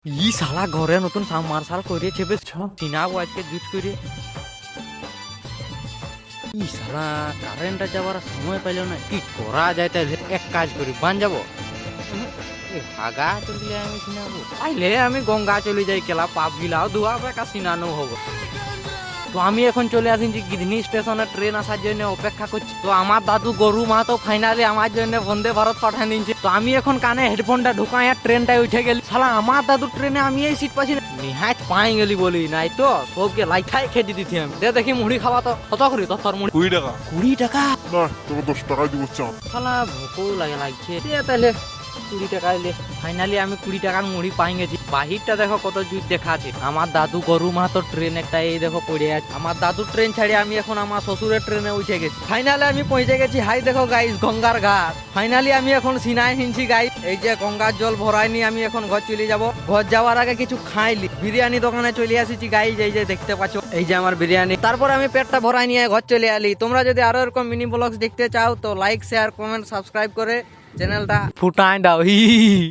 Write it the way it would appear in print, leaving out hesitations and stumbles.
ই শালা ঘরে নতুন সাবমার্শাল করেছে বেশ চিনাবো আজকে জুট করে। ই শালা কারেন্টটা যাবার সময় পাইল না, কি করা যায়? তাহলে এক কাজ করি, বান যাবো হাগা চলে আমি চিনাবো, পাইলে আমি গঙ্গা চলে যাই, কেলা পাপ গিলাও ধোয়া বেকা চিনানো হবো। তো আমি এখন চলে আসিছি গিধনি স্টেশনে, ট্রেন আসার জন্য অপেক্ষা করছি। তো আমার দাদু গরু মা তো ফাইনালি আমার জন্য বন্দে ভারত পাঠিয়ে দিচ্ছে। তো আমি এখন কানে হেডফোনটা ঢুকাই আর ট্রেনটায় উঠে গেলি। শালা আমার দাদু ট্রেনে আমি এই সিট পাচ্ছি না, নিহাত পাই গেলি বলি নাই তো সবকে লাইঠাই খেতে দিতি আমি। দেখি মুড়ি খাওয়া তো কত করি তোর মুড়ি? 20 টাকা। 20 টাকা? না তোকে 10 টাকাই দিব চাপ। শালা ভোকও লাগছে তাহলে 20 টাকা এলে। ফাইনালি আমি 20 টাকার মুড়ি পাই গেছি। বাহিরটা দেখো কত জুত দেখা আছে। আমার দাদু গরু মা তো ট্রেন একটা এই দেখো পড়ে আছে। আমার দাদু ট্রেন ছাড়ে আমি এখন আমার শ্বশুরের ট্রেনে উঠে গেছি। ফাইনালি আমি পৌঁছে গেছি। হাই দেখো গাইস, গঙ্গার ঘাট। ফাইনালি আমি এখন সিনাই হিনছি গাইস। এই যে গঙ্গার জল ভরাইনি, আমি এখন ঘর চলে যাব। ঘর যাওয়ার আগে কিছু খাইলি, বিরিয়ানি দোকানে চলে আসিছি গাইস। এই যে দেখতে পাচ্ছ, এই যে আমার বিরিয়ানি। তারপর আমি পেটটা ভরাই নিয়ে ঘর চলে আলি। তোমরা যদি আরো এরকম মিনি ব্লগস দেখতে চাও তো লাইক শেয়ার কমেন্ট সাবস্ক্রাইব করে চ্যানেলটা ফুটাই দাও।